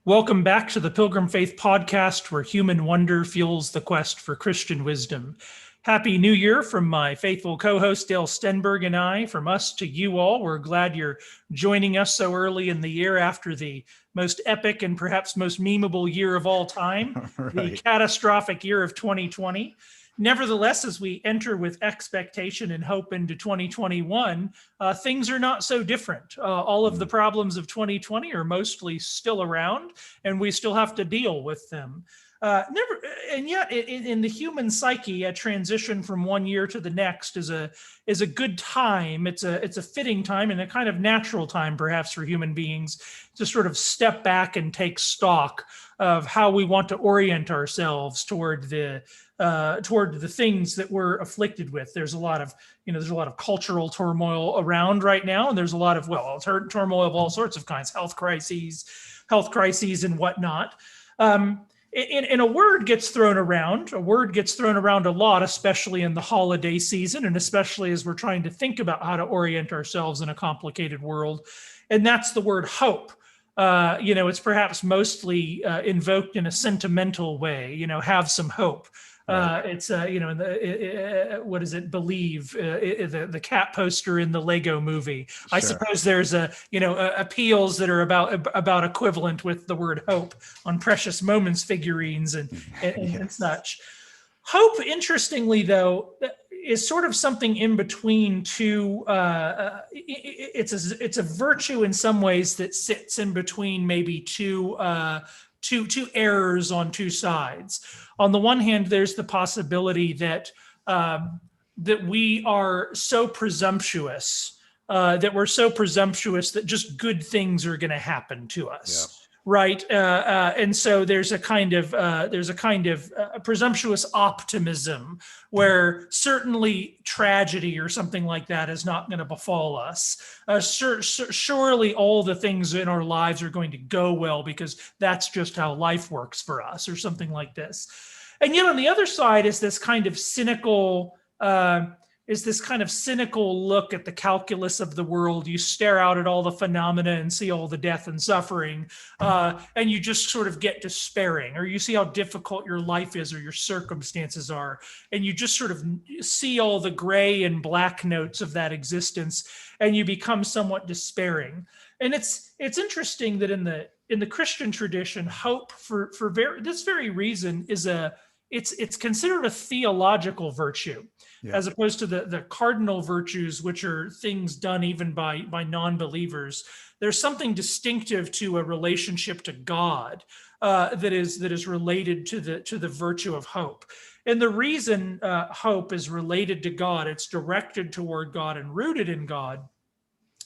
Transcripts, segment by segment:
Welcome back to the Pilgrim Faith Podcast, where human wonder fuels the quest for Christian wisdom. Happy New Year from my faithful co-host Dale Stenberg and I. From us to you all, we're glad you're joining us so early in the year after the most epic and perhaps most memeable year of all time, the catastrophic year of 2020. Nevertheless, as we enter with expectation and hope into 2021, things are not so different. All of the problems of 2020 are mostly still around, and we still have to deal with them. And yet, in the human psyche, a transition from one year to the next is a good time. It's a fitting time and a kind of natural time, perhaps, for human beings to sort of step back and take stock of how we want to orient ourselves toward the things that we're afflicted with. There's a lot of cultural turmoil around right now, and there's a lot of turmoil of all sorts of kinds, health crises and whatnot. And a word gets thrown around. A word gets thrown around a lot, especially in the holiday season, and especially as we're trying to think about how to orient ourselves in a complicated world. And that's the word hope. It's perhaps mostly invoked in a sentimental way. Have some hope. It's what is it? Believe the cat poster in the Lego movie. Sure. I suppose there's appeals that are about equivalent with the word hope on Precious Moments figurines and such. Hope, interestingly though, is sort of something in between two. It's a virtue in some ways that sits in between maybe two errors on two sides. On the one hand, there's the possibility that we are so presumptuous, that just good things are going to happen to us, right? And so there's a kind of presumptuous optimism where certainly tragedy or something like that is not going to befall us. Surely all the things in our lives are going to go well because that's just how life works for us, or something like this. And yet on the other side is this kind of cynical look at the calculus of the world. You stare out at all the phenomena and see all the death and suffering, and you just sort of get despairing, or you see how difficult your life is or your circumstances are, and you just sort of see all the gray and black notes of that existence, and you become somewhat despairing. And it's interesting that in the Christian tradition, hope for this very reason it's considered a theological virtue, as opposed to the cardinal virtues, which are things done even by non-believers. There's something distinctive to a relationship to God that is related to the virtue of hope. And the reason hope is related to God, it's directed toward God and rooted in God,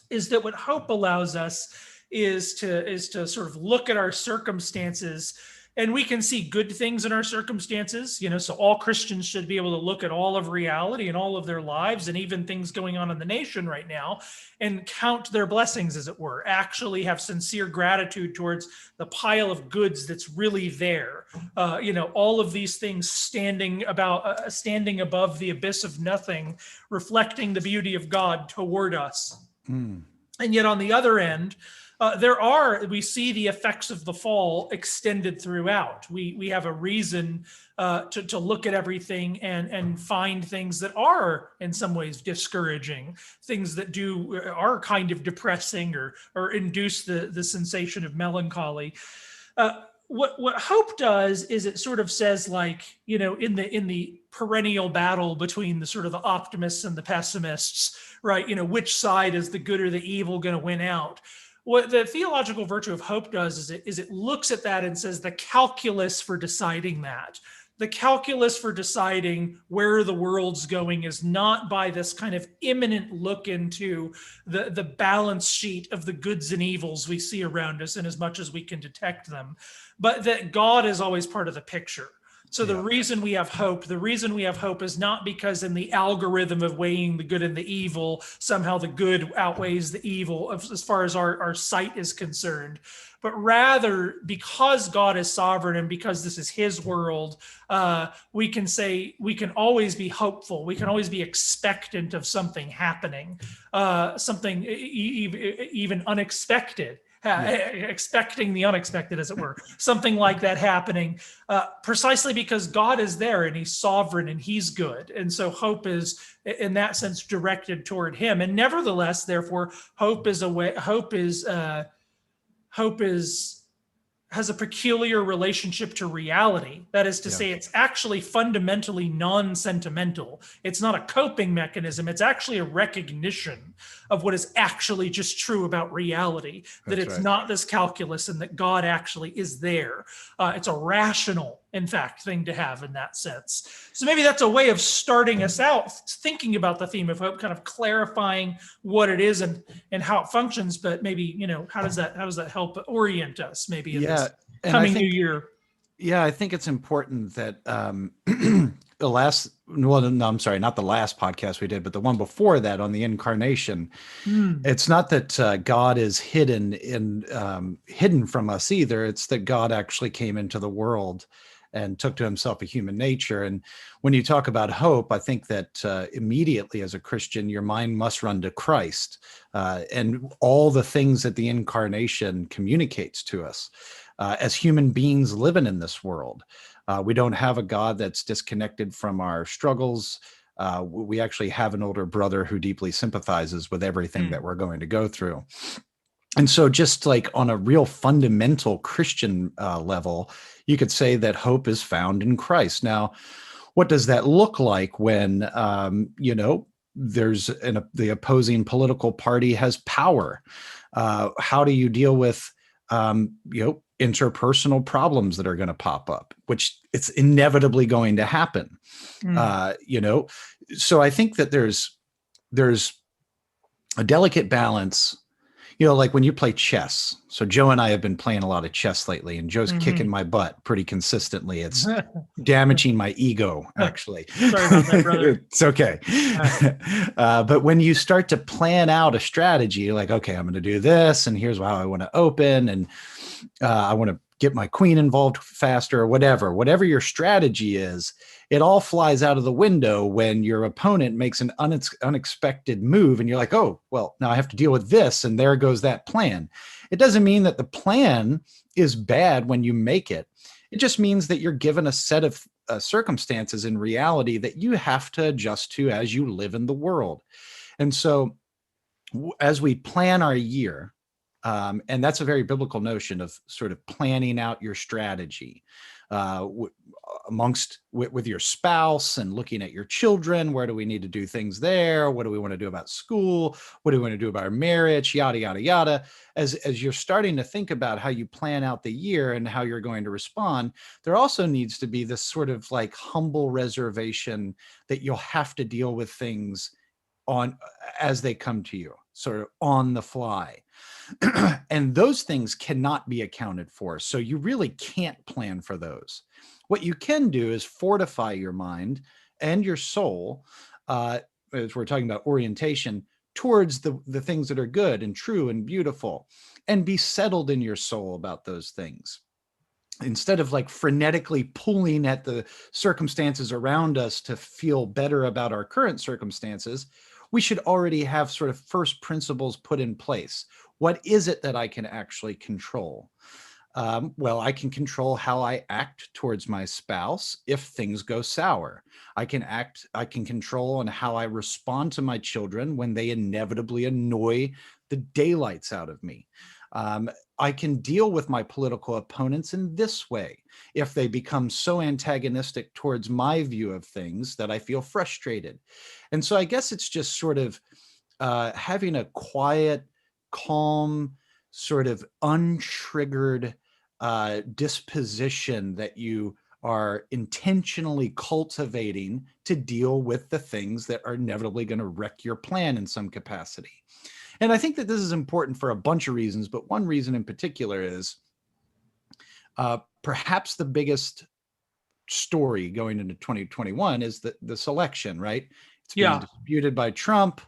is that what hope allows us is to sort of look at our circumstances. And we can see good things in our circumstances, so all Christians should be able to look at all of reality and all of their lives and even things going on in the nation right now and count their blessings, as it were, actually have sincere gratitude towards the pile of goods that's really there. All of these things standing above the abyss of nothing, reflecting the beauty of God toward us. And yet on the other end, we see the effects of the fall extended throughout. We have a reason to look at everything and find things that are in some ways discouraging, things that are kind of depressing or induce the sensation of melancholy. What hope does is it sort of says, like, in the perennial battle between the sort of the optimists and the pessimists, right? Which side is the good or the evil going to win out? What the theological virtue of hope does is it looks at that and says the calculus for deciding that. The calculus for deciding where the world's going is not by this kind of imminent look into the balance sheet of the goods and evils we see around us in as much as we can detect them, but that God is always part of the picture. So the reason we have hope is not because in the algorithm of weighing the good and the evil, somehow the good outweighs the evil as far as our sight is concerned, but rather because God is sovereign and because this is his world, we can always be hopeful. We can always be expectant of something happening, something even unexpected expecting the unexpected, as it were, something like that happening, precisely because God is there and he's sovereign and he's good. And so hope is, in that sense, directed toward him. And nevertheless, therefore, hope is has a peculiar relationship to reality. That is to say, it's actually fundamentally non-sentimental. It's not a coping mechanism. It's actually a recognition of what is actually just true about reality, that it's not this calculus and that God actually is there. It's a rational, in fact, thing to have in that sense. So maybe that's a way of starting us out, thinking about the theme of hope, kind of clarifying what it is and how it functions. But maybe, how does that help orient us maybe in this coming new year? Yeah, I think it's important that not the last podcast we did, but the one before that on the incarnation, it's not that God is hidden from us either. It's that God actually came into the world and took to himself a human nature. And when you talk about hope, I think that immediately as a Christian, your mind must run to Christ and all the things that the incarnation communicates to us. As human beings living in this world, we don't have a God that's disconnected from our struggles. We actually have an older brother who deeply sympathizes with everything that we're going to go through. And so just like on a real fundamental Christian level, you could say that hope is found in Christ. Now, what does that look like when, there's the opposing political party has power? How do you deal with, interpersonal problems that are going to pop up, which it's inevitably going to happen? So I think that there's a delicate balance, like when you play chess. So Joe and I have been playing a lot of chess lately, and Joe's kicking my butt pretty consistently. It's damaging my ego, actually. Sorry about that, brother. It's okay. But when you start to plan out a strategy, you're like, okay, I'm going to do this, and here's how I want to open, and I want to get my queen involved faster, or whatever your strategy is, it all flies out of the window when your opponent makes an unexpected move and you're like, oh, well, now I have to deal with this, and there goes that plan. It doesn't mean that the plan is bad when you make it. It just means that you're given a set of circumstances in reality that you have to adjust to as you live in the world. And so as we plan our year, and that's a very biblical notion of sort of planning out your strategy with your spouse and looking at your children. Where do we need to do things there? What do we want to do about school? What do we want to do about our marriage? Yada, yada, yada. As you're starting to think about how you plan out the year and how you're going to respond, there also needs to be this sort of like humble reservation that you'll have to deal with things as they come to you, sort of on the fly. And those things cannot be accounted for. So you really can't plan for those. What you can do is fortify your mind and your soul, as we're talking about orientation, towards the things that are good and true and beautiful, and be settled in your soul about those things. Instead of like frenetically pulling at the circumstances around us to feel better about our current circumstances, we should already have sort of first principles put in place. What is it that I can actually control? Well, I can control how I act towards my spouse if things go sour. I can control on how I respond to my children when they inevitably annoy the daylights out of me. I can deal with my political opponents in this way if they become so antagonistic towards my view of things that I feel frustrated. And so I guess it's just sort of having a quiet, calm, sort of untriggered disposition that you are intentionally cultivating to deal with the things that are inevitably going to wreck your plan in some capacity. And I think that this is important for a bunch of reasons, but one reason in particular is perhaps the biggest story going into 2021 is this election, right? It's being disputed by Trump.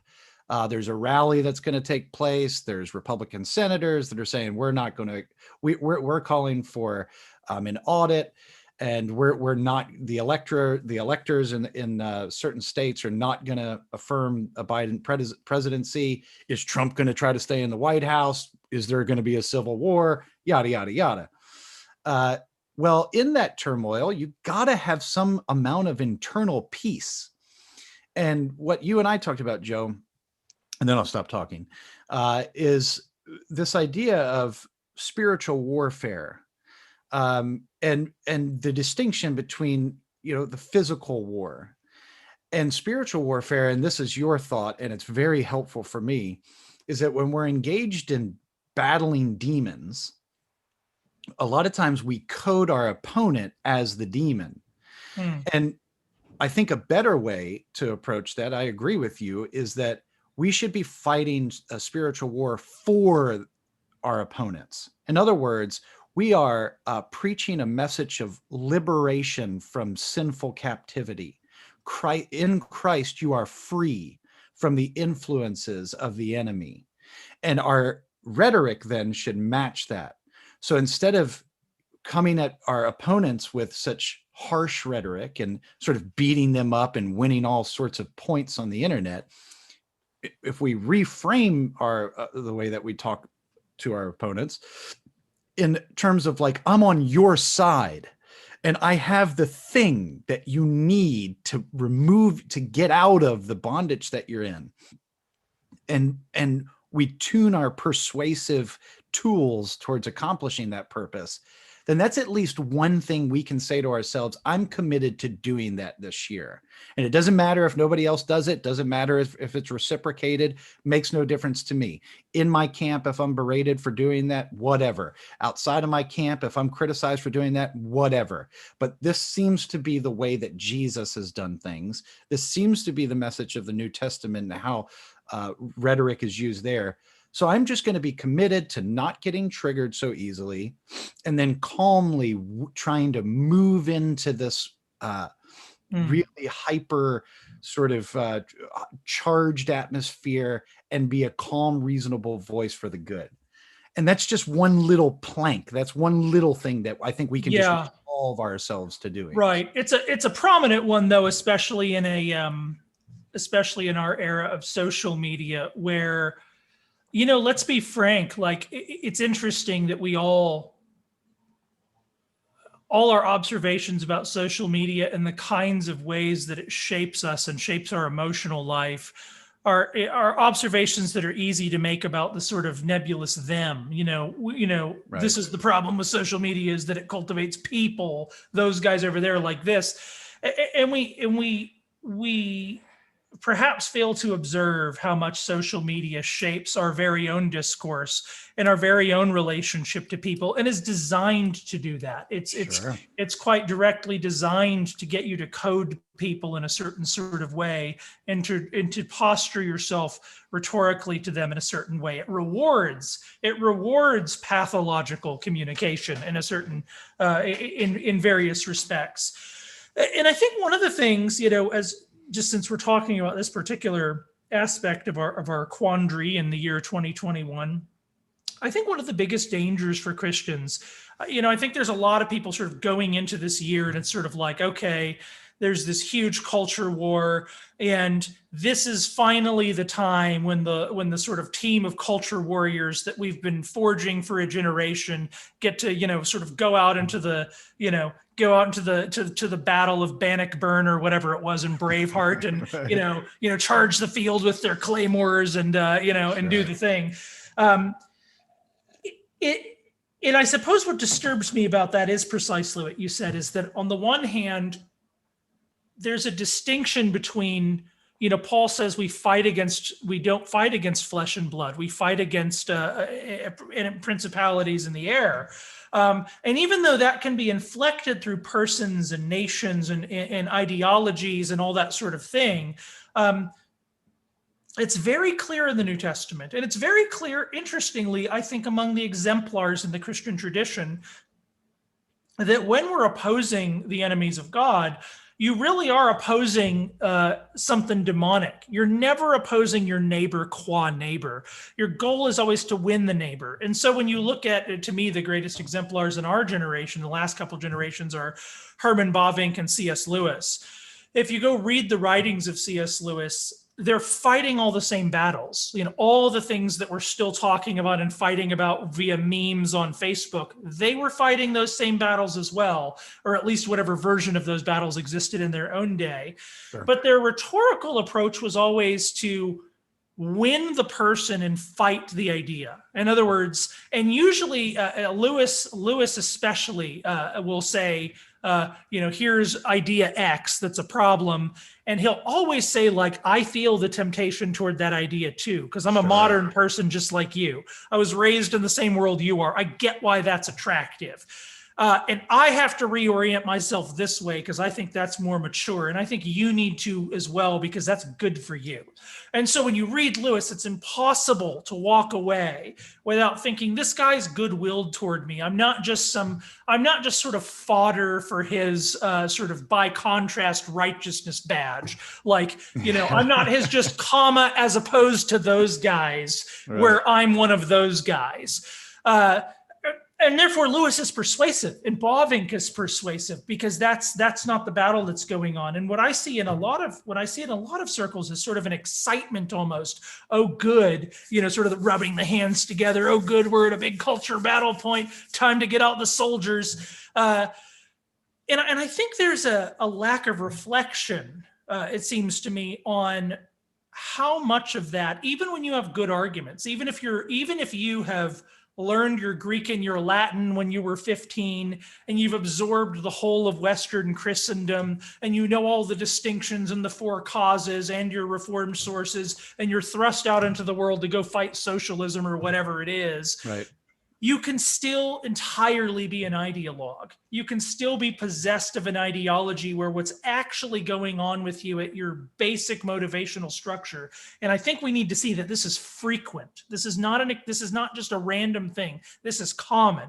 There's a rally that's going to take place. There's Republican senators that are saying we're calling for an audit, and we're not the electors in certain states are not going to affirm a Biden presidency. Is Trump going to try to stay in the White House? is there going to be a civil war? Yada, yada, yada. Well, in that turmoil, you got to have some amount of internal peace. And what you and I talked about, Joe, and then I'll stop talking, is this idea of spiritual warfare, and the distinction between, the physical war and spiritual warfare. And this is your thought, and it's very helpful for me, is that when we're engaged in battling demons, a lot of times we code our opponent as the demon. And I think a better way to approach that, I agree with you, is that we should be fighting a spiritual war for our opponents. In other words, we are preaching a message of liberation from sinful captivity. In Christ, you are free from the influences of the enemy. And our rhetoric then should match that. So instead of coming at our opponents with such harsh rhetoric and sort of beating them up and winning all sorts of points on the internet, if we reframe the way that we talk to our opponents in terms of like, I'm on your side and I have the thing that you need to get out of the bondage that you're in. And we tune our persuasive tools towards accomplishing that purpose, then that's at least one thing we can say to ourselves, I'm committed to doing that this year. And it doesn't matter if nobody else does it, doesn't matter if it's reciprocated, makes no difference to me. In my camp, if I'm berated for doing that, whatever. Outside of my camp, if I'm criticized for doing that, whatever. But this seems to be the way that Jesus has done things. This seems to be the message of the New Testament and how rhetoric is used there. So I'm just going to be committed to not getting triggered so easily, and then calmly trying to move into this really hyper sort of charged atmosphere and be a calm, reasonable voice for the good. And that's just one little plank. That's one little thing that I think we can just resolve ourselves to doing. Right. It's a prominent one, though, especially in our era of social media, where, let's be frank, like it's interesting that we all our observations about social media and the kinds of ways that it shapes us and shapes our emotional life are observations that are easy to make about the sort of nebulous them. Right. This is the problem with social media, is that it cultivates people, those guys over there like this. And we perhaps fail to observe how much social media shapes our very own discourse and our very own relationship to people, and is designed to do that. It's quite directly designed to get you to code people in a certain sort of way and to posture yourself rhetorically to them in a certain way. It rewards pathological communication in a certain in various respects. And I think one of the things, just since we're talking about this particular aspect of our quandary in the year 2021, I think one of the biggest dangers for Christians, I think there's a lot of people sort of going into this year and it's sort of like, okay, there's this huge culture war, and this is finally the time when the sort of team of culture warriors that we've been forging for a generation get to, sort of go out into the battle of Bannockburn or whatever it was in Braveheart, and right. Charge the field with their claymores and and do the thing. And I suppose what disturbs me about that is precisely what you said, is that on the one hand, there's a distinction between, Paul says we don't fight against flesh and blood. We fight against principalities in the air. And even though that can be inflected through persons and nations and ideologies and all that sort of thing, it's very clear in the New Testament. And it's very clear, interestingly, I think, among the exemplars in the Christian tradition, that when we're opposing the enemies of God, you really are opposing something demonic. You're never opposing your neighbor qua neighbor. Your goal is always to win the neighbor. And so when you look at, to me, the greatest exemplars in our generation, the last couple of generations, are Herman Bavinck and C.S. Lewis. If you go read the writings of C.S. Lewis, they're fighting all the same battles. All the things that we're still talking about and fighting about via memes on Facebook, they were fighting those same battles as well, or at least whatever version of those battles existed in their own day. Sure. But their rhetorical approach was always to win the person and fight the idea. In other words, and usually Lewis especially will say, here's idea X that's a problem. And he'll always say, like, I feel the temptation toward that idea too, because I'm a modern person just like you. I was raised in the same world you are. I get why that's attractive. And I have to reorient myself this way because I think that's more mature. And I think you need to as well, because that's good for you. And so when you read Lewis, it's impossible to walk away without thinking this guy's good-willed toward me. I'm not just sort of fodder for his sort of by contrast righteousness badge. Like, I'm not his just comma as opposed to those guys where I'm one of those guys. And therefore, Lewis is persuasive and Bavinck is persuasive because that's not the battle that's going on. And what I see in a lot of circles is sort of an excitement almost. Oh, good, sort of rubbing the hands together. Oh, good, we're at a big culture battle point. Time to get out the soldiers. And I think there's a lack of reflection, it seems to me, on how much of that, even when you have good arguments, even if you have learned your Greek and your Latin when you were 15, and you've absorbed the whole of Western Christendom, and you know all the distinctions and the four causes and your reformed sources, and you're thrust out into the world to go fight socialism or whatever it is. Right. You can still entirely be an ideologue. You can still be possessed of an ideology where what's actually going on with you at your basic motivational structure. And I think we need to see that this is frequent. This is not just a random thing. This is common.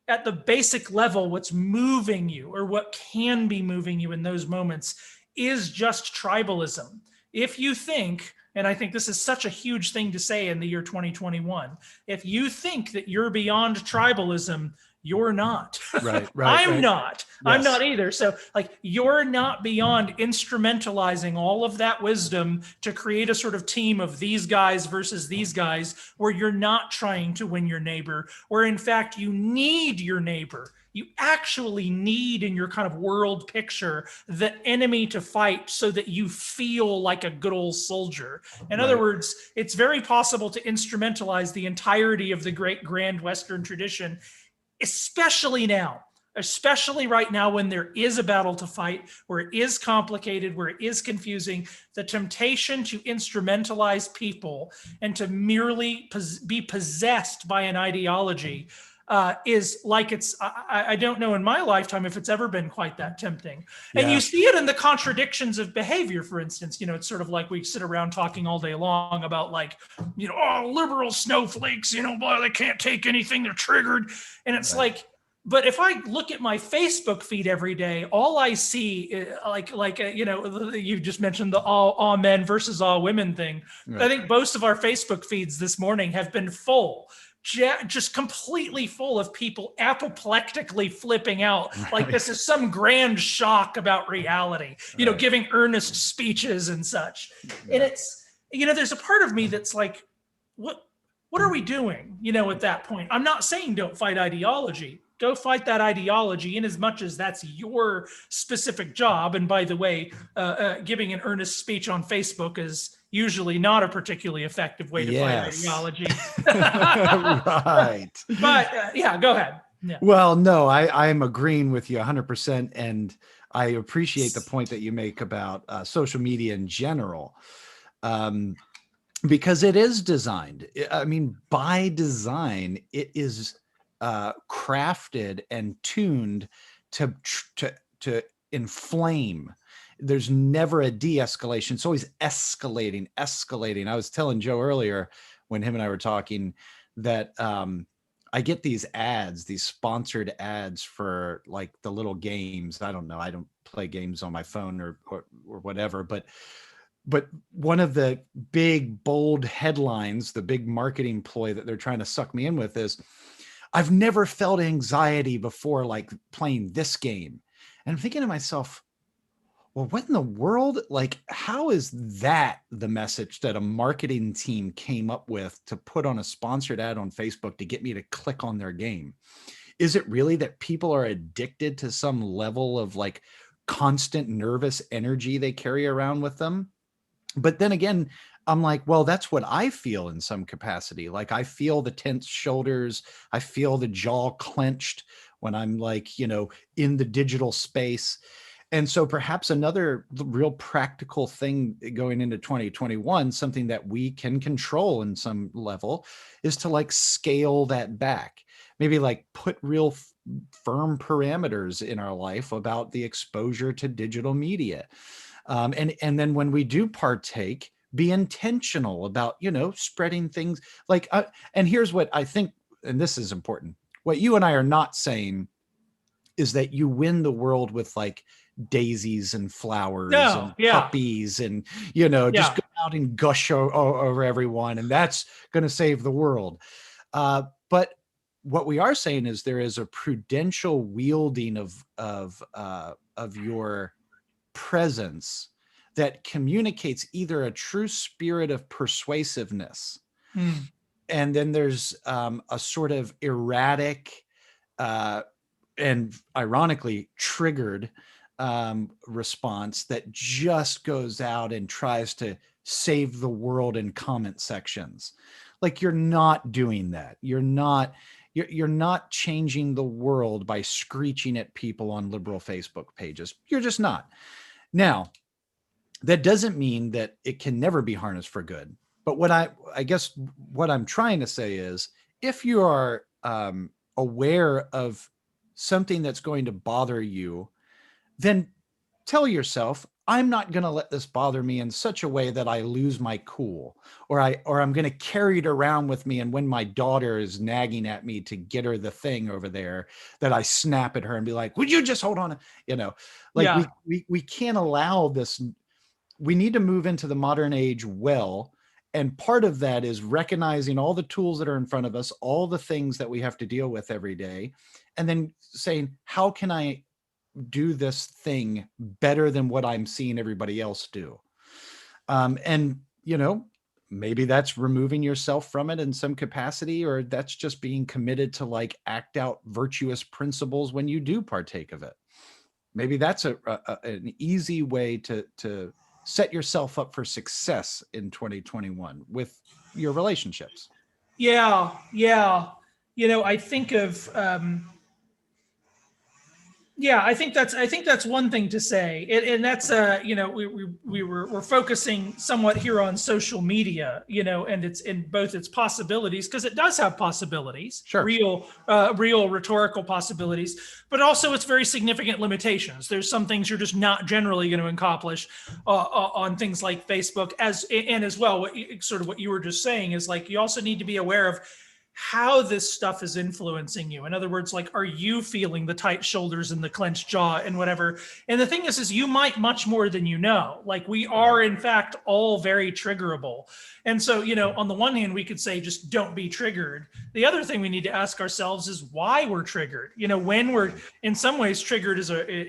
At the basic level, what's moving you, or what can be moving you in those moments, is just tribalism. If you think, and I think this is such a huge thing to say in the year 2021, if you think that you're beyond tribalism, you're not. Right. I'm not. Yes. I'm not either. So, like, you're not beyond instrumentalizing all of that wisdom to create a sort of team of these guys versus these guys, where you're not trying to win your neighbor, where in fact you need your neighbor. You actually need, in your kind of world picture, the enemy to fight so that you feel like a good old soldier. In other words, it's very possible to instrumentalize the entirety of the great grand Western tradition, especially right now when there is a battle to fight, where it is complicated, where it is confusing. The temptation to instrumentalize people and to merely be possessed by an ideology is like I don't know in my lifetime if it's ever been quite that tempting. And you see it in the contradictions of behavior, for instance. It's sort of like we sit around talking all day long about, like, liberal snowflakes, boy, they can't take anything, they're triggered. And it's like, but if I look at my Facebook feed every day, all I see is you just mentioned the all men versus all women thing. Right. I think most of our Facebook feeds this morning have been full, just completely full of people apoplectically flipping out, like this is some grand shock about reality, giving earnest speeches and such. And it's, there's a part of me that's like, what are we doing, at that point? I'm not saying don't fight ideology. Go fight that ideology in as much as that's your specific job. And by the way, giving an earnest speech on Facebook is usually not a particularly effective way to fight ideology. Right. But go ahead. Yeah. Well, no, I'm agreeing with you 100%. And I appreciate the point that you make about social media in general. Because it is designed. I mean, by design, it is crafted and tuned to inflame. There's never a de-escalation. It's always escalating. I was telling Joe earlier when him and I were talking that I get these ads, these sponsored ads for, like, the little games. I don't know. I don't play games on my phone or whatever, but one of the big, bold headlines, the big marketing ploy that they're trying to suck me in with is, I've never felt anxiety before, like, playing this game. And I'm thinking to myself, well, what in the world? Like, how is that the message that a marketing team came up with to put on a sponsored ad on Facebook to get me to click on their game? Is it really that people are addicted to some level of like constant nervous energy they carry around with them? But then again, I'm like, well, that's what I feel in some capacity. Like, I feel the tense shoulders. I feel the jaw clenched when I'm like, in the digital space. And so perhaps another real practical thing going into 2021, something that we can control in some level, is to like scale that back. Maybe like put real firm parameters in our life about the exposure to digital media. And then when we do partake, be intentional about, spreading things like, and here's what I think, and this is important. What you and I are not saying is that you win the world with like daisies and flowers No, and yeah, puppies and, just yeah. go out and gush over everyone. And that's going to save the world. But what we are saying is there is a prudential wielding of your presence that communicates either a true spirit of persuasiveness, and then there's a sort of erratic and ironically triggered response that just goes out and tries to save the world in comment sections. Like, you're not doing that. You're not changing the world by screeching at people on liberal Facebook pages. You're just not. Now, that doesn't mean that it can never be harnessed for good. But what I guess what I'm trying to say is, if you are aware of something that's going to bother you, then tell yourself, I'm not going to let this bother me in such a way that I lose my cool, or I'm going to carry it around with me. And when my daughter is nagging at me to get her the thing over there, that I snap at her and be like, would you just hold on? Like, Yeah. we can't allow this. We need to move into the modern age well. And part of that is recognizing all the tools that are in front of us, all the things that we have to deal with every day, and then saying, how can I do this thing better than what I'm seeing everybody else do? And, maybe that's removing yourself from it in some capacity, or that's just being committed to like act out virtuous principles when you do partake of it. Maybe that's an easy way to set yourself up for success in 2021 with your relationships. Yeah, yeah. I think of yeah, I think that's one thing to say, and that's we're focusing somewhat here on social media, and it's in both its possibilities, because it does have possibilities, Sure. real rhetorical possibilities, but also its very significant limitations. There's some things you're just not generally going to accomplish on things like Facebook, as well. What you were just saying is, like, you also need to be aware of how this stuff is influencing you. In other words, like, are you feeling the tight shoulders and the clenched jaw and whatever? And the thing is you might much more than you know. Like, we are, in fact, all very triggerable. And so, on the one hand, we could say, just don't be triggered. The other thing we need to ask ourselves is why we're triggered. When we're in some ways triggered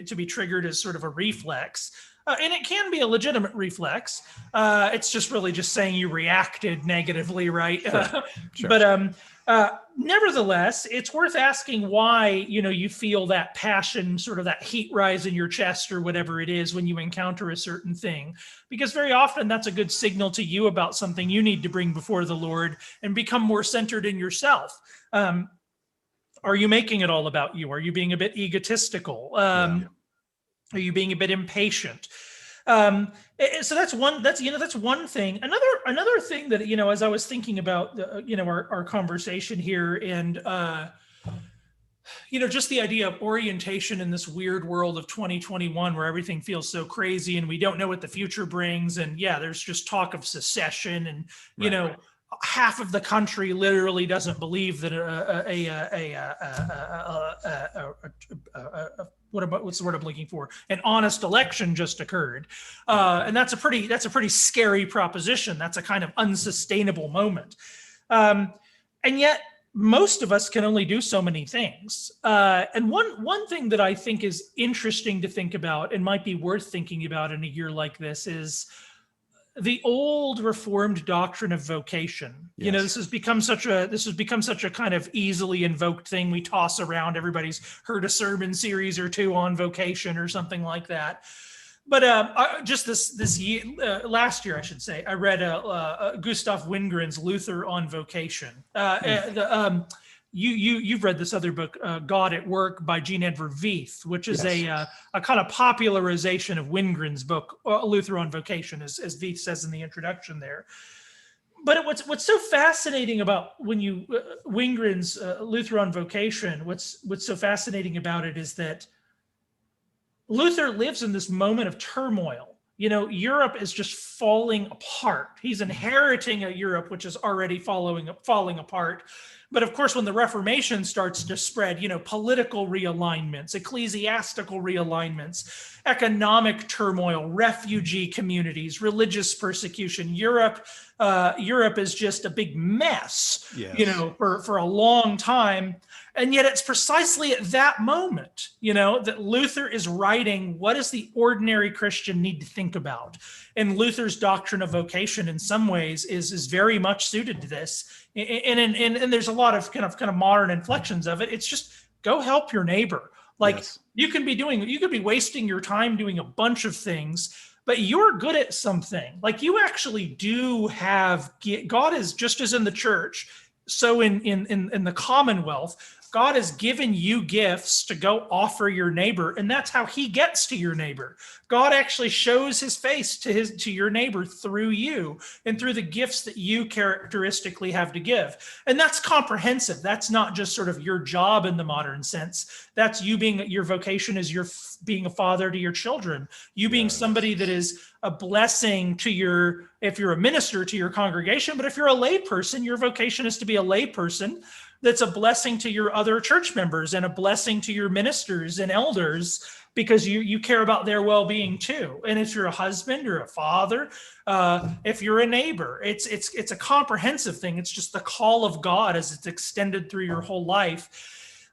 to be triggered as sort of a reflex. And it can be a legitimate reflex. It's just really just saying you reacted negatively, right? Sure. But nevertheless, it's worth asking why, you feel that passion, sort of that heat rise in your chest or whatever it is when you encounter a certain thing. Because very often that's a good signal to you about something you need to bring before the Lord and become more centered in yourself. Are you making it all about you? Are you being a bit egotistical? Are you being a bit impatient? So that's one thing. Another thing that, as I was thinking about, our conversation here, and, just the idea of orientation in this weird world of 2021 where everything feels so crazy and we don't know what the future brings. And yeah, there's just talk of secession, and, half of the country literally doesn't believe that what's the word I'm looking for? An honest election just occurred, and that's a pretty scary proposition. That's a kind of unsustainable moment, and yet most of us can only do so many things. And one thing that I think is interesting to think about and might be worth thinking about in a year like this is the old Reformed doctrine of vocation. Yes. This has become such a kind of easily invoked thing we toss around. Everybody's heard a sermon series or two on vocation or something like that. But just this year, last year, I should say, I read Gustav Wingren's Luther on Vocation. You've read this other book, God at Work by Jean Edward Veith, which is a kind of popularization of Wingren's book, Luther on Vocation, as Veith says in the introduction there. But what's so fascinating about Wingren's Luther on Vocation, what's so fascinating about it is that Luther lives in this moment of turmoil. Europe is just falling apart. He's inheriting a Europe which is already falling apart. But of course, when the Reformation starts to spread, political realignments, ecclesiastical realignments, economic turmoil, refugee communities, religious persecution, Europe is just a big mess, for a long time. And yet it's precisely at that moment, that Luther is writing, what does the ordinary Christian need to think about? And Luther's doctrine of vocation in some ways is very much suited to this. And there's a lot of kind of modern inflections of it. It's just go help your neighbor. You could be wasting your time doing a bunch of things, but you're good at something. You actually do have, God is just as in the church, so in the Commonwealth, God has given you gifts to go offer your neighbor, and that's how he gets to your neighbor. God actually shows his face to your neighbor through you and through the gifts that you characteristically have to give. And that's comprehensive. That's not just sort of your job in the modern sense. That's your vocation is being a father to your children. You being somebody that is a blessing to if you're a minister, to your congregation, but if you're a lay person, your vocation is to be a lay person that's a blessing to your other church members and a blessing to your ministers and elders, because you care about their well-being too. And if you're a husband or a father, if you're a neighbor, it's a comprehensive thing. It's just the call of God as it's extended through your whole life.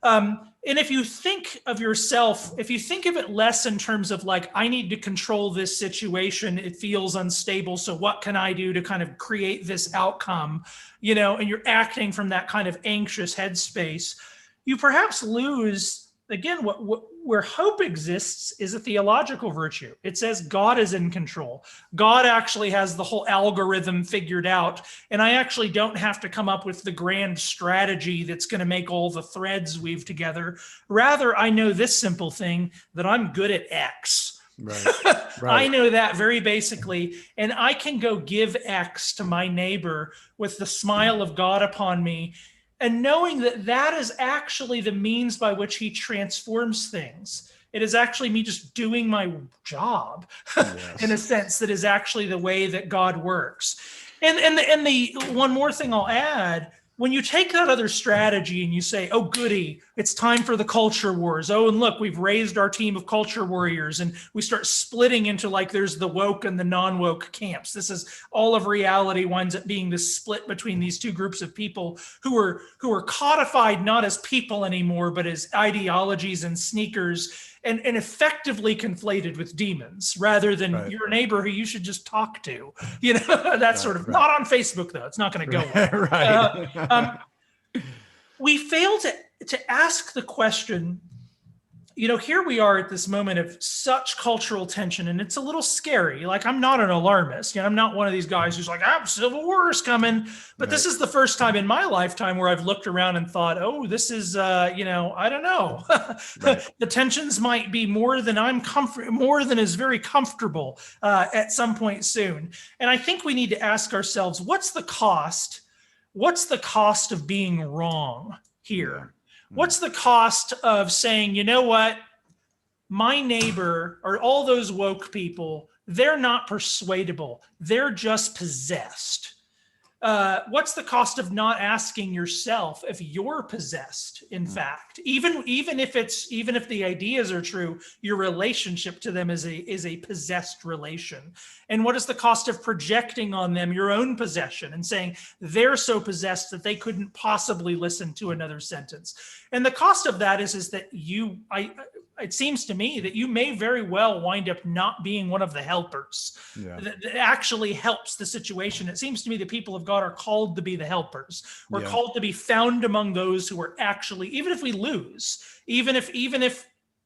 And if you think of yourself, if you think of it less in terms of I need to control this situation, it feels unstable, so what can I do to kind of create this outcome, and you're acting from that kind of anxious headspace, you perhaps lose, again, where hope exists is a theological virtue. It says God is in control. God actually has the whole algorithm figured out. And I actually don't have to come up with the grand strategy that's going to make all the threads weave together. Rather, I know this simple thing, that I'm good at X. Right. I know that very basically, and I can go give X to my neighbor with the smile of God upon me, and knowing that is actually the means by which he transforms things. It is actually me just doing my job in a sense that is actually the way that God works. And the one more thing I'll add, when you take that other strategy and you say, oh, goody, it's time for the culture wars. Oh, and look, we've raised our team of culture warriors, and we start splitting into there's the woke and the non-woke camps. This is all of reality winds up being this split between these two groups of people who are codified not as people anymore, but as ideologies and sneakers, and effectively conflated with demons rather than your neighbor who you should just talk to. That's sort of not on Facebook, though. It's not going to go well. We fail to ask the question, here we are at this moment of such cultural tension, and it's a little scary. I'm not an alarmist. I'm not one of these guys who's civil war is coming. But This is the first time in my lifetime where I've looked around and thought, oh, this is, I don't know. The tensions might be more than is very comfortable at some point soon. And I think we need to ask ourselves, what's the cost? What's the cost of being wrong here? What's the cost of saying, you know what, my neighbor or all those woke people, they're not persuadable. They're just possessed. what's the cost of not asking yourself if you're possessed, in fact, even if the ideas are true, your relationship to them is a possessed relation? And what is the cost of projecting on them your own possession and saying they're so possessed that they couldn't possibly listen to another sentence? And the cost of that is that it seems to me that you may very well wind up not being one of the helpers that actually helps the situation. It seems to me that people of God are called to be the helpers. We're called to be found among those who are actually, even if we lose, even if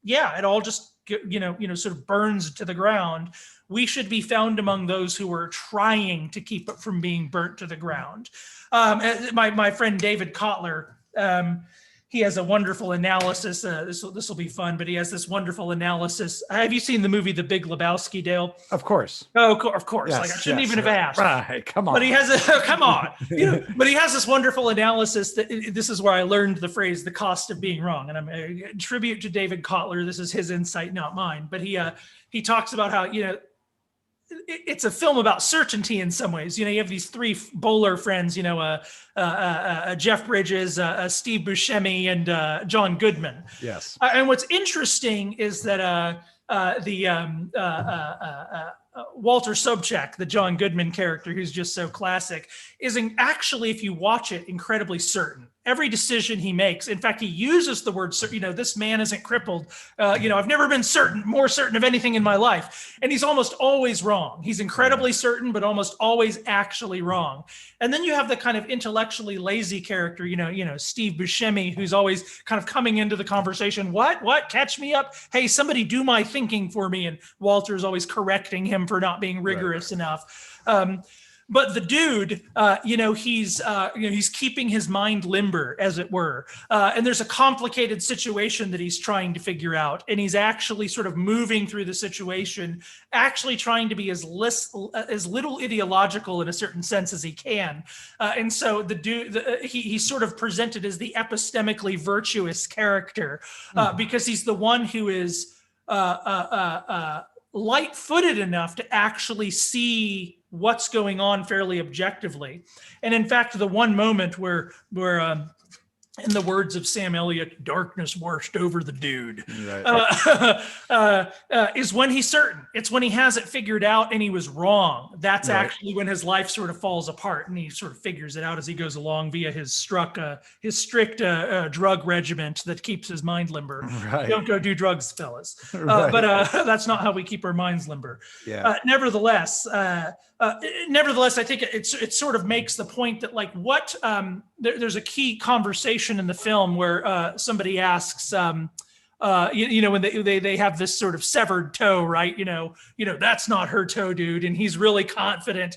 it all just sort of burns to the ground, we should be found among those who are trying to keep it from being burnt to the ground. My friend David Kotler, he has a wonderful analysis. This will be fun, but he has this wonderful analysis. Have you seen the movie The Big Lebowski, Dale? Of course. Oh, of course. Yes, like I shouldn't even have asked. Right, come on. But he has but he has this wonderful analysis that this is where I learned the phrase "the cost of being wrong." And I'm a tribute to David Kotler. This is his insight, not mine. But he talks about how it's a film about certainty in some ways. You have these three bowler friends, Jeff Bridges, Steve Buscemi, and John Goodman. Yes. And what's interesting is that Walter Sobchak, the John Goodman character, who's just so classic, is actually, if you watch it, incredibly certain. Every decision he makes, in fact, he uses the word, this man isn't crippled. I've never been more certain of anything in my life. And he's almost always wrong. He's incredibly certain, but almost always actually wrong. And then you have the kind of intellectually lazy character, Steve Buscemi, who's always kind of coming into the conversation. What? Catch me up. Hey, somebody do my thinking for me. And Walter's always correcting him for not being rigorous enough. But the dude, he's keeping his mind limber, as it were. And there's a complicated situation that he's trying to figure out. And he's actually sort of moving through the situation, actually trying to be as little ideological in a certain sense as he can. And so the dude, he's sort of presented as the epistemically virtuous character because he's the one who is light-footed enough to actually see what's going on fairly objectively. And in fact, the one moment where in the words of Sam Elliott, darkness washed over the dude, is when he's certain. It's when he has it figured out and he was wrong. That's actually when his life sort of falls apart, and he sort of figures it out as he goes along via his strict drug regiment that keeps his mind limber. Right. Don't go do drugs, fellas. But that's not how we keep our minds limber. Nevertheless, I think it sort of makes the point that there's a key conversation in the film where somebody asks, when they have this sort of severed toe, right? That's not her toe, dude. And he's really confident.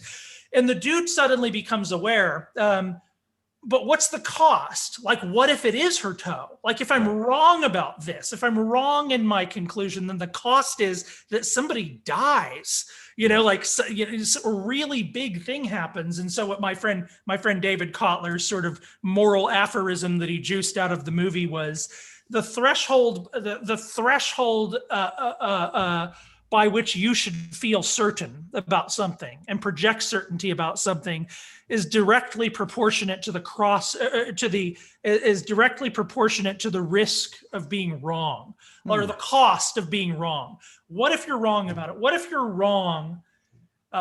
And the dude suddenly becomes aware. But what's the cost? What if it is her toe? If I'm wrong about this, if I'm wrong in my conclusion, then the cost is that somebody dies. A really big thing happens. And so what my friend David Kotler's sort of moral aphorism that he juiced out of the movie was the threshold by which you should feel certain about something and project certainty about something is directly proportionate to directly proportionate to the risk of being wrong or the cost of being wrong. What if you're wrong about it? What if you're wrong?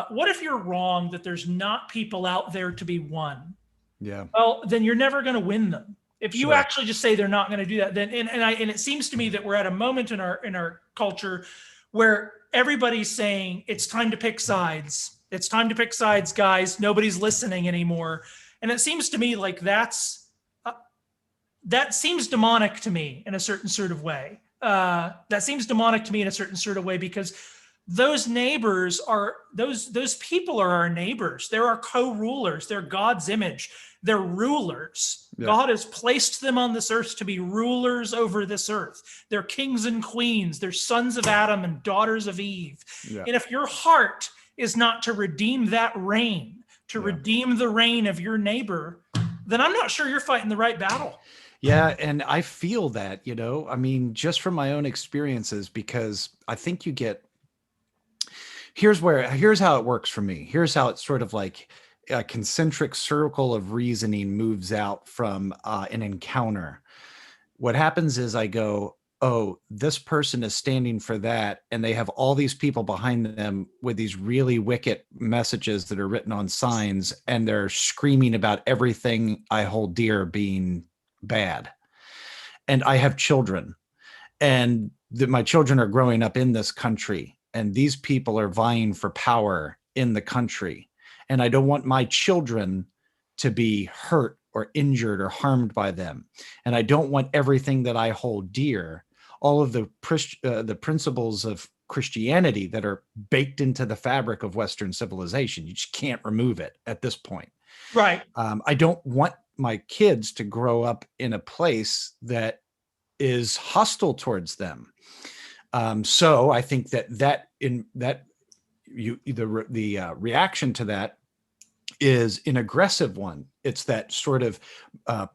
What if you're wrong that there's not people out there to be won? Yeah. Well, then you're never going to win them. If you actually just say they're not going to do that, then and it seems to me that we're at a moment in our culture where everybody's saying it's time to pick sides. It's time to pick sides, guys. Nobody's listening anymore. And it seems to me like that seems demonic to me in a certain sort of way. Because those neighbors are those people are our neighbors. They're our co-rulers. They're God's image. They're rulers. Yeah. God has placed them on this earth to be rulers over this earth. They're kings and queens. They're sons of Adam and daughters of Eve. Yeah. And if your heart is not to redeem that reign, redeem the reign of your neighbor, then I'm not sure you're fighting the right battle. Yeah. And I feel that, just from my own experiences, because I think you get, here's how it works for me. Here's how it's sort of a concentric circle of reasoning moves out from an encounter. What happens is I go, oh, this person is standing for that, and they have all these people behind them with these really wicked messages that are written on signs, and they're screaming about everything I hold dear being bad. And I have children, and my children are growing up in this country, and these people are vying for power in the country. And I don't want my children to be hurt or injured or harmed by them. And I don't want everything that I hold dear, all of the principles of Christianity that are baked into the fabric of Western civilization. You just can't remove it at this point. Right. I don't want my kids to grow up in a place that is hostile towards them. So I think the reaction to that is an aggressive one. It's that sort of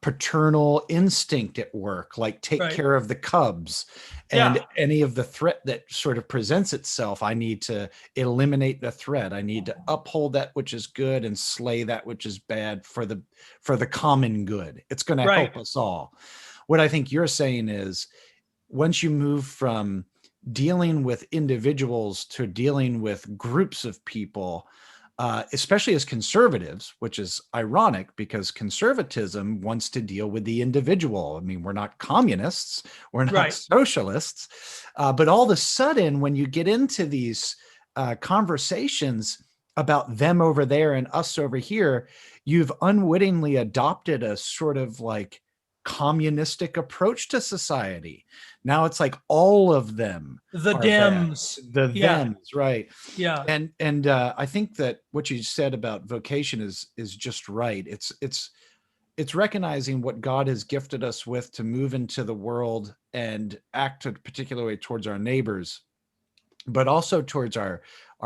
paternal instinct at work, like take care of the cubs, and any of the threat that sort of presents itself, I need to eliminate the threat. I need to uphold that which is good and slay that which is bad for the common good. It's going to help us all. What I think you're saying is, once you move from dealing with individuals to dealing with groups of people, especially as conservatives, which is ironic because conservatism wants to deal with the individual. I mean, we're not communists, we're not socialists, but all of a sudden, when you get into these conversations about them over there and us over here, you've unwittingly adopted a sort of like communistic approach to society. Now it's like all of them, the Dems, thems, right? Yeah. And I think that what you said about vocation is just right. It's recognizing what God has gifted us with to move into the world and act a particular way towards our neighbors, but also towards our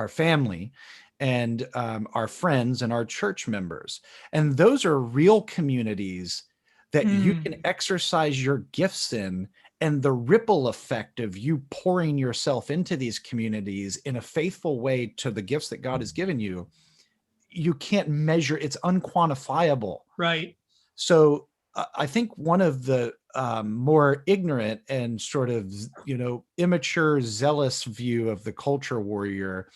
family and our friends and our church members. And those are real communities that you can exercise your gifts in, and the ripple effect of you pouring yourself into these communities in a faithful way to the gifts that God has given you, you can't measure. It's unquantifiable. Right. So I think one of the more ignorant and sort of, immature, zealous view of the culture warrior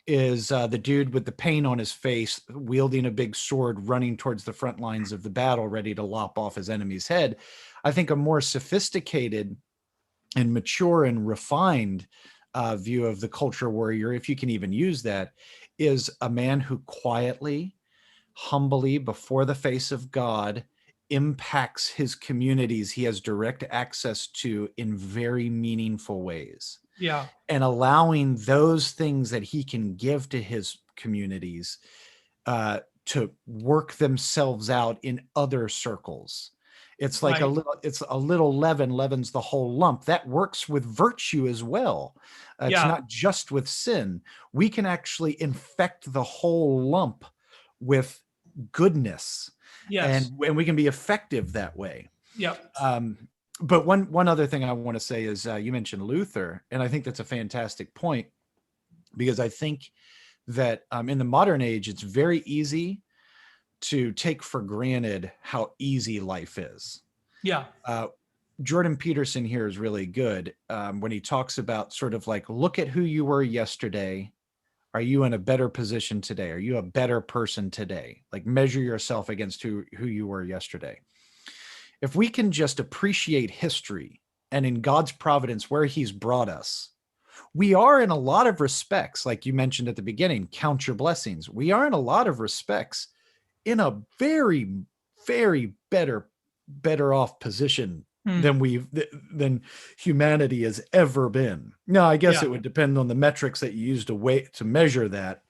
is the dude with the paint on his face, wielding a big sword, running towards the front lines of the battle, ready to lop off his enemy's head. I think a more sophisticated and mature and refined view of the culture warrior, if you can even use that, is a man who quietly, humbly, before the face of God, impacts his communities he has direct access to in very meaningful ways. Yeah. And allowing those things that he can give to his communities to work themselves out in other circles. It's like it's a little leaven leavens the whole lump. That works with virtue as well. It's not just with sin. We can actually infect the whole lump with goodness. Yes. And we can be effective that way. Yeah. But one other thing I want to say is you mentioned Luther, and I think that's a fantastic point, because I think that in the modern age, it's very easy to take for granted how easy life is. Yeah. Jordan Peterson here is really good when he talks about sort of like, look at who you were yesterday. Are you in a better position today? Are you a better person today? Like, measure yourself against who you were yesterday. If we can just appreciate history and in God's providence where he's brought us, we are in a lot of respects, like you mentioned at the beginning, count your blessings. We are in a lot of respects in a very, very better off position than humanity has ever been. Now, I guess it would depend on the metrics that you use to measure that.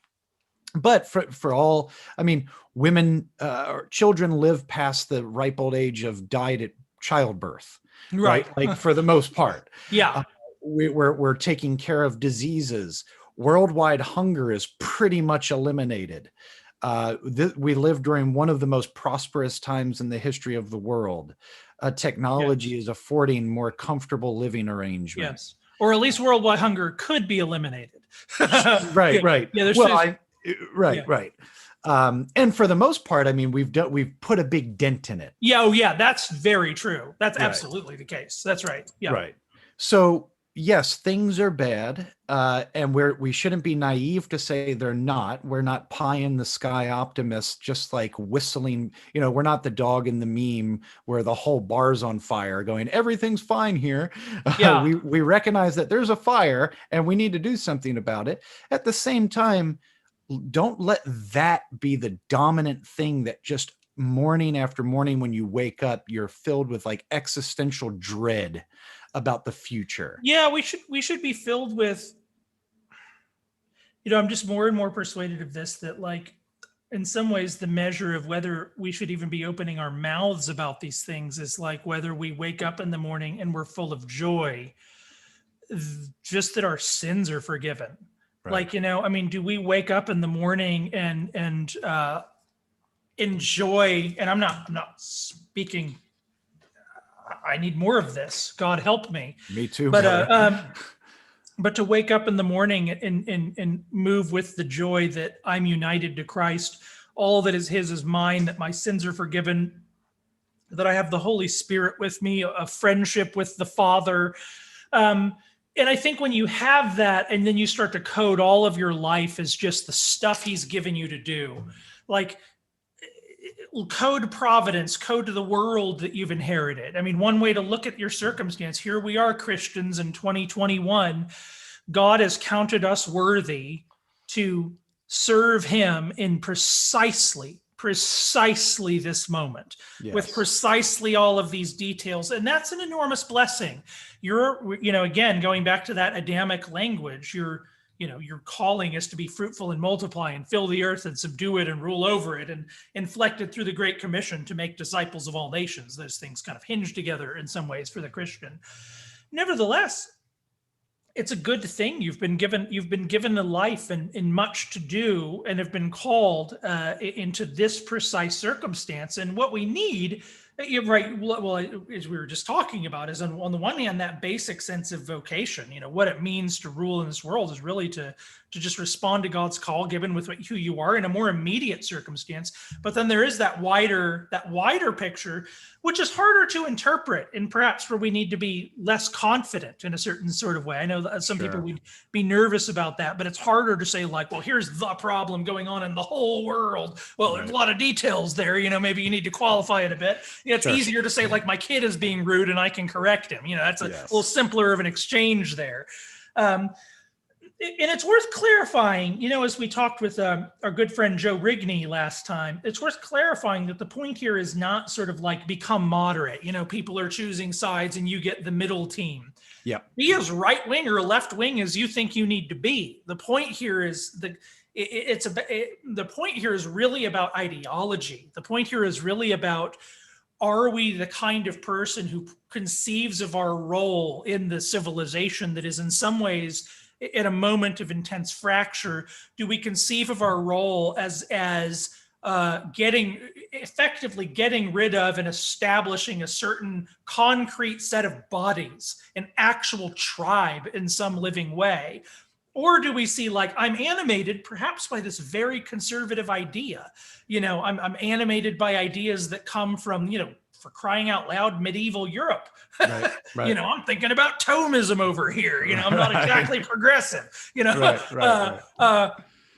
But for all, I mean, women or children live past the ripe old age of died at childbirth, right? Like for the most part. Yeah. We're taking care of diseases. Worldwide hunger is pretty much eliminated. We live during one of the most prosperous times in the history of the world. Technology is affording more comfortable living arrangements. Yes. Or at least worldwide hunger could be eliminated. Right. Yeah, Right. And for the most part, I mean, we've put a big dent in it. Yeah. Oh, yeah. That's very true. That's Right. absolutely the case. That's right. Yeah. Right. So yes, things are bad, and we shouldn't be naive to say they're not. We're not pie in the sky optimists, just like whistling. We're not the dog in the meme where the whole bar's on fire, going everything's fine here. Yeah. We recognize that there's a fire and we need to do something about it. At the same time, don't let that be the dominant thing that just morning after morning when you wake up, you're filled with like existential dread about the future. Yeah, we should be filled with, I'm just more and more persuaded of this, that like in some ways the measure of whether we should even be opening our mouths about these things is like whether we wake up in the morning and we're full of joy, just that our sins are forgiven. Right. Like, do we wake up in the morning and enjoy, and I'm not speaking, I need more of this. God help me. Me too. But to wake up in the morning and move with the joy that I'm united to Christ, all that is his is mine, that my sins are forgiven, that I have the Holy Spirit with me, a friendship with the Father. And I think when you have that, and then you start to code all of your life as just the stuff he's given you to do, like code providence, code to the world that you've inherited. I mean, one way to look at your circumstance, here we are Christians in 2021, God has counted us worthy to serve him in precisely this moment, yes, with precisely all of these details. And that's an enormous blessing. Again, going back to that Adamic language, your calling is to be fruitful and multiply and fill the earth and subdue it and rule over it, and inflected through the Great Commission to make disciples of all nations. Those things kind of hinge together in some ways for the Christian. Nevertheless, it's a good thing. You've been given a life and much to do, and have been called into this precise circumstance. And what we need, right, well, as we were just talking about, is on the one hand, that basic sense of vocation, what it means to rule in this world is really to just respond to God's call, given with who you are in a more immediate circumstance. But then there is that wider picture, which is harder to interpret, and perhaps where we need to be less confident in a certain sort of way. I know that some people would be nervous about that, but it's harder to say like, well, here's the problem going on in the whole world. Well, there's a lot of details there, maybe you need to qualify it a bit. It's easier to say like, my kid is being rude and I can correct him. That's a little simpler of an exchange there. And it's worth clarifying, as we talked with our good friend Joe Rigney last time, it's worth clarifying that the point here is not sort of like become moderate. People are choosing sides and you get the middle team. Yeah. Be as right wing or left wing as you think you need to be. The point here is the point here is really about ideology. The point here is really about, are we the kind of person who conceives of our role in the civilization that is in some ways at a moment of intense fracture? Do we conceive of our role as effectively getting rid of and establishing a certain concrete set of bodies, an actual tribe in some living way? Or do we see like, I'm animated perhaps by this very conservative idea? I'm animated by ideas that come from, for crying out loud, medieval Europe. Right. I'm thinking about Thomism over here. I'm not exactly progressive.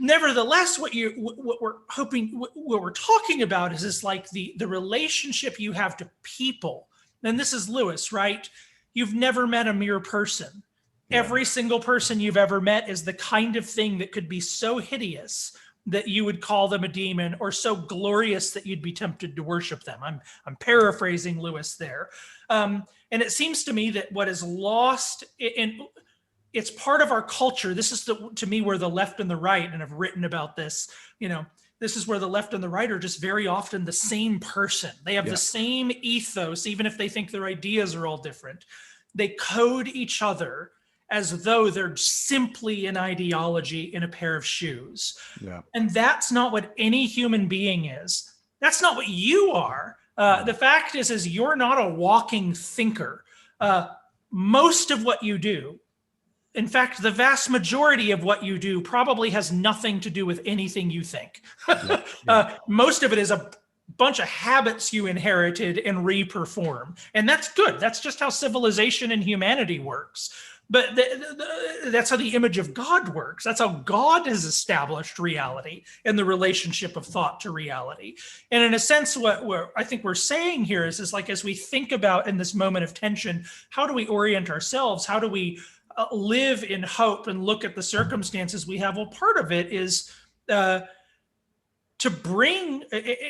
Nevertheless, what we're talking about is this, like the relationship you have to people. And this is Lewis, right? You've never met a mere person. Yeah. Every single person you've ever met is the kind of thing that could be so hideous that you would call them a demon, or so glorious that you'd be tempted to worship them. I'm paraphrasing Lewis there. And it seems to me that what is lost, and it's part of our culture. This is to me where the left and the right, and I've written about this, this is where the left and the right are just very often the same person. They have the same ethos, even if they think their ideas are all different. They code each other as though they're simply an ideology in a pair of shoes. Yeah. And that's not what any human being is. That's not what you are. The fact is you're not a walking thinker. Most of what you do, In fact, the vast majority of what you do probably has nothing to do with anything you think. Most of it is a bunch of habits you inherited and reperform. And that's good. That's just how civilization and humanity works. But that's how the image of God works. That's how God has established reality and the relationship of thought to reality. And in a sense, what I think we're saying here is like, as we think about in this moment of tension, how do we orient ourselves? How do we live in hope and look at the circumstances we have? Well, part of it is to bring,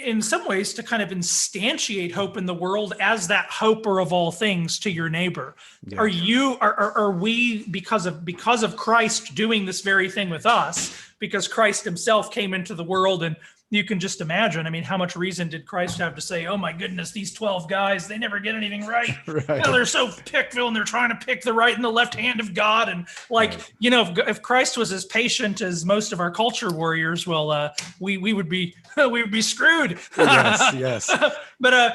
in some ways, to kind of instantiate hope in the world as that hoper of all things to your neighbor. Yeah. Are we, because of Christ doing this very thing with us, because Christ himself came into the world, and you can just imagine, I mean, how much reason did Christ have to say, oh my goodness, these 12 guys, they never get anything right. Right. They're so pickful, and they're trying to pick the right and the left hand of God. And if Christ was as patient as most of our culture warriors, well, we would be screwed. Yes. But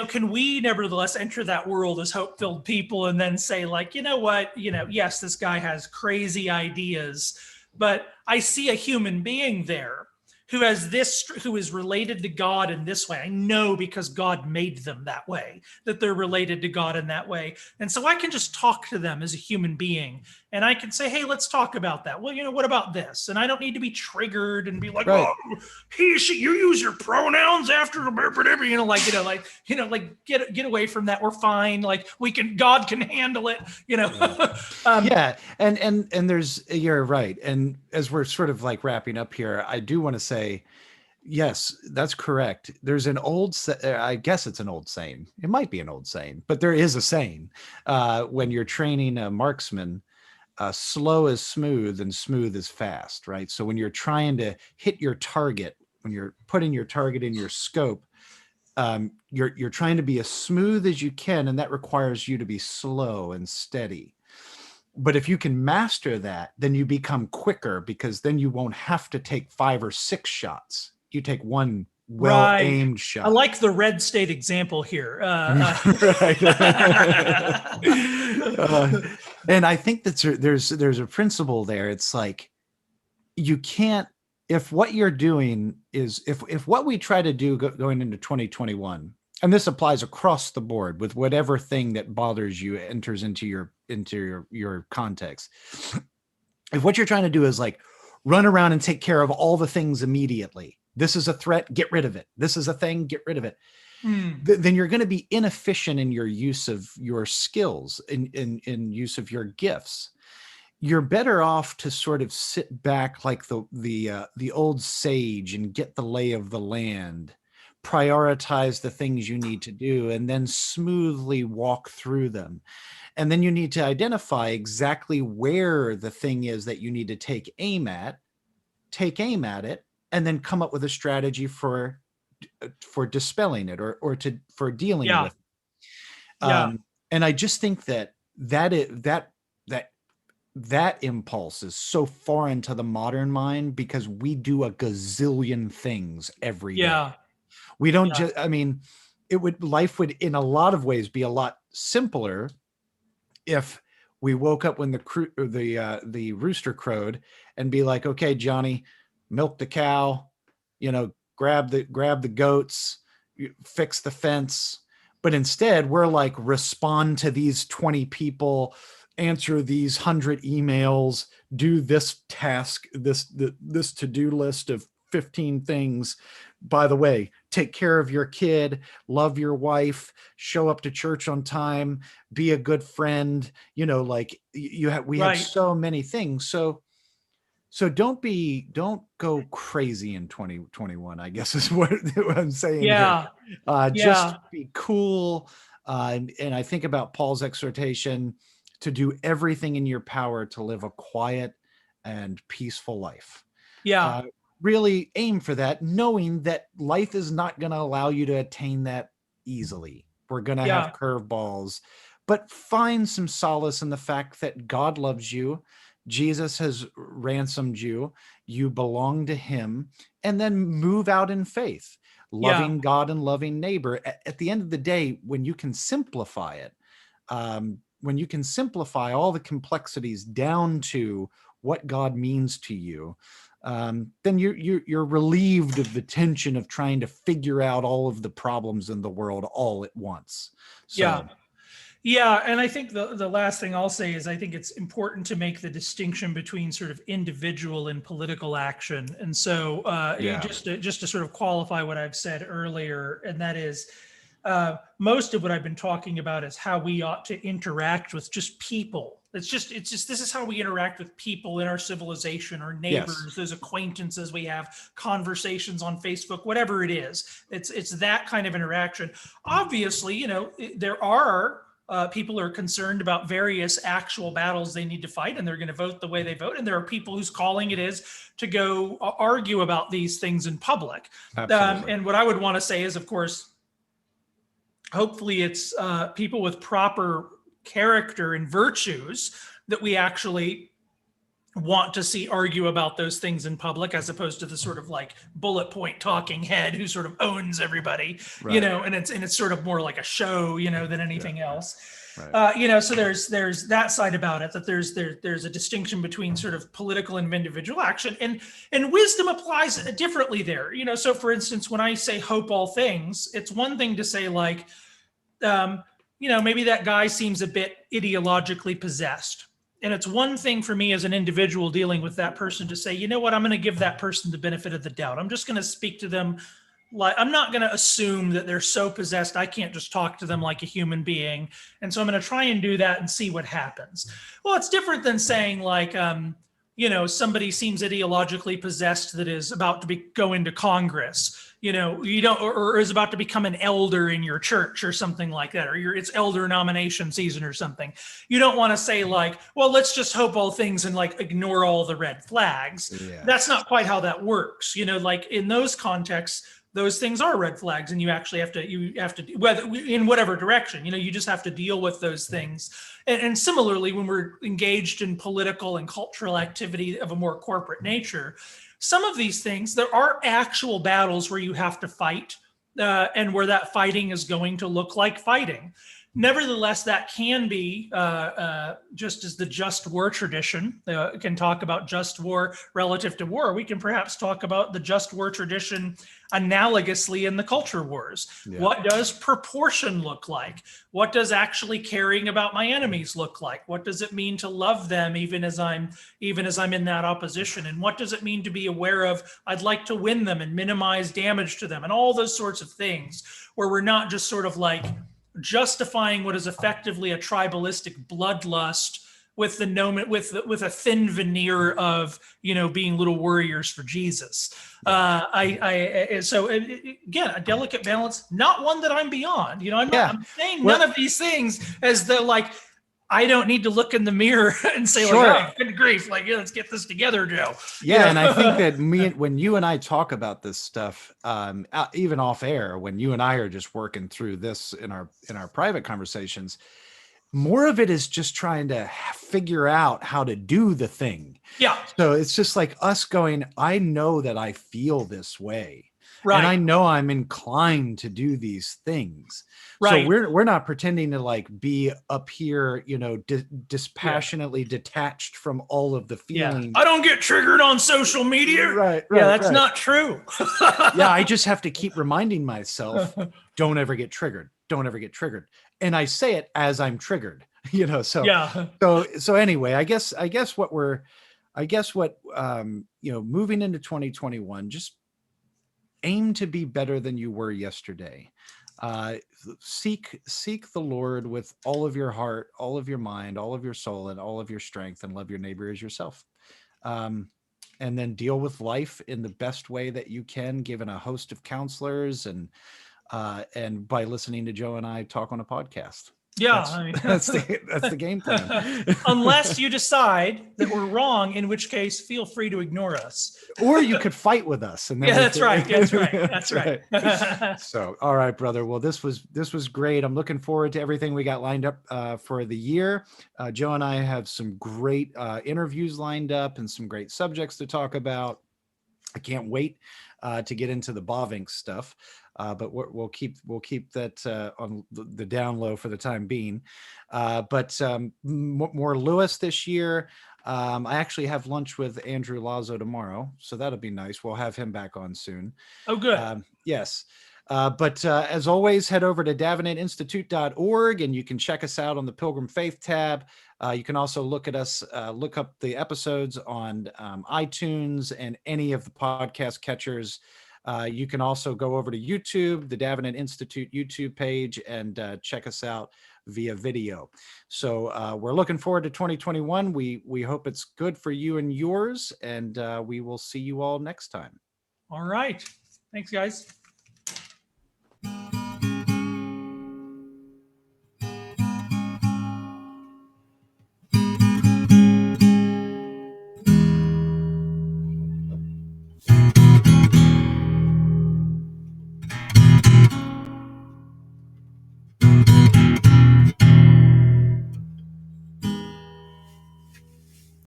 can we nevertheless enter that world as hope-filled people and then say, like, you know what, yes, this guy has crazy ideas, but I see a human being there who is related to God in this way. I know because God made them that way, that they're related to God in that way. And so I can just talk to them as a human being, and I can say, hey, let's talk about that. Well, what about this? And I don't need to be triggered and be like, right. Oh, he, she, you use your pronouns after the, get away from that. We're fine. Like God can handle it, Yeah. And you're right. And as we're sort of like wrapping up here, I do want to say, yes, that's correct. There's I guess it's an old saying. It might be an old saying, but there is a saying when you're training a marksman, slow is smooth and smooth is fast, right? So when you're trying to hit your target, when you're putting your target in your scope, you're trying to be as smooth as you can, and that requires you to be slow and steady. But if you can master that, then you become quicker, because then you won't have to take 5 or 6 shots. You take one well-aimed shot. I like the red state example here. And I think that there's a principle there. It's like, you can't, if what you're doing is, if what we try to do going into 2021, and this applies across the board with whatever thing that bothers you enters into your context. If what you're trying to do is like run around and take care of all the things immediately, this is a threat, get rid of it. This is a thing, get rid of it. Then you're going to be inefficient in your use of your skills, in use of your gifts. You're better off to sort of sit back like the old sage and get the lay of the land, prioritize the things you need to do, and then smoothly walk through them. And then you need to identify exactly where the thing is that you need to take aim at it, and then come up with a strategy for dispelling it or for dealing with it. And I just think that impulse is so foreign to the modern mind, because we do a gazillion things every day. We don't just, I mean, life would in a lot of ways be a lot simpler if we woke up when the rooster crowed and be like, okay, Johnny, milk the cow, grab the goats, fix the fence. But instead we're like, respond to these 20 people, answer these 100 emails, do this task, this to-do list of 15 things. By the way, take care of your kid, love your wife, show up to church on time, be a good friend. We have so many things. So don't go crazy in 2021, I guess is what I'm saying. Yeah. Here. Just be cool. And I think about Paul's exhortation to do everything in your power to live a quiet and peaceful life. Yeah. Really aim for that, knowing that life is not going to allow you to attain that easily. We're going to have curveballs, but find some solace in the fact that God loves you. Jesus has ransomed you. You belong to him, and then move out in faith, loving God and loving neighbor. At the end of the day, when you can simplify it, when you can simplify all the complexities down to what God means to you, then you're relieved of the tension of trying to figure out all of the problems in the world all at once. So, Yeah. Yeah, and I think the last thing I'll say is I think it's important to make the distinction between sort of individual and political action. And so just to sort of qualify what I've said earlier, and that is most of what I've been talking about is how we ought to interact with just people. It's just this is how we interact with people in our civilization, our neighbors, those acquaintances we have, conversations on Facebook, whatever it is. It's that kind of interaction. Obviously, there are people are concerned about various actual battles they need to fight, and they're going to vote the way they vote. And there are people whose calling it is to go argue about these things in public. And what I would want to say is, of course, hopefully it's people with proper character and virtues that we actually want to see argue about those things in public, as opposed to the sort of like bullet point talking head who sort of owns everybody, right. And it's sort of more like a show, than anything else. Right. So there's that side about it, that there's a distinction between sort of political and individual action, and wisdom applies differently there. So for instance, when I say hope all things, it's one thing to say like, maybe that guy seems a bit ideologically possessed. And it's one thing for me as an individual dealing with that person to say, you know what, I'm going to give that person the benefit of the doubt. I'm just going to speak to them like, I'm not going to assume that they're so possessed I can't just talk to them like a human being. And so I'm going to try and do that and see what happens. Well, it's different than saying like, somebody seems ideologically possessed that is about to go into Congress, or is about to become an elder in your church or something like that, or it's elder nomination season or something. You don't want to say like, well, let's just hope all things and like ignore all the red flags. Yeah. That's not quite how that works. Like in those contexts, those things are red flags, and you actually have to, whether in whatever direction, you just have to deal with those things. And similarly, when we're engaged in political and cultural activity of a more corporate nature, some of these things, there are actual battles where you have to fight, and where that fighting is going to look like fighting. Nevertheless, that can be, just as the just war tradition can talk about just war relative to war, we can perhaps talk about the just war tradition analogously in the culture wars. Yeah. What does proportion look like? What does actually caring about my enemies look like? What does it mean to love them even as I'm in that opposition? And what does it mean to be aware of, I'd like to win them and minimize damage to them, and all those sorts of things, where we're not just sort of like justifying what is effectively a tribalistic bloodlust with with a thin veneer of being little warriors for Jesus. So again, a delicate balance, not one that I'm beyond. I'm saying none of these things as though like I don't need to look in the mirror and say, sure, like, oh, good grief, like, let's get this together, Joe. Yeah, and I think that when you and I talk about this stuff, even off air, when you and I are just working through this in our private conversations, more of it is just trying to figure out how to do the thing. Yeah. So it's just like us going, I know that I feel this way. Right. And I know I'm inclined to do these things. Right. So we're not pretending to like be up here, dispassionately detached from all of the feelings. Yeah. I don't get triggered on social media. Right. Yeah, that's not true. Yeah, I just have to keep reminding myself, don't ever get triggered. Don't ever get triggered. And I say it as I'm triggered, so yeah. So anyway, I guess what moving into 2021, just aim to be better than you were yesterday. Seek the Lord with all of your heart, all of your mind, all of your soul, and all of your strength, and love your neighbor as yourself. And then deal with life in the best way that you can, given a host of counselors and by listening to Joe and I talk on a podcast. Yeah, that's the game plan. Unless you decide that we're wrong, in which case, feel free to ignore us. Or you could fight with us. And then that's right. That's right. So, all right, brother. Well, this was great. I'm looking forward to everything we got lined up for the year. Joe and I have some great interviews lined up and some great subjects to talk about. I can't wait to get into the Bovink stuff. But we'll keep that on the down low for the time being. But more Lewis this year. I actually have lunch with Andrew Lazo tomorrow, so that'll be nice. We'll have him back on soon. Oh, good. Yes. But as always, head over to davenetinstitute.org and you can check us out on the Pilgrim Faith tab. You can also look up the episodes on iTunes and any of the podcast catchers. You can also go over to YouTube, the Davenet Institute YouTube page, and check us out via video. So we're looking forward to 2021. We hope it's good for you and yours, and we will see you all next time. All right. Thanks, guys.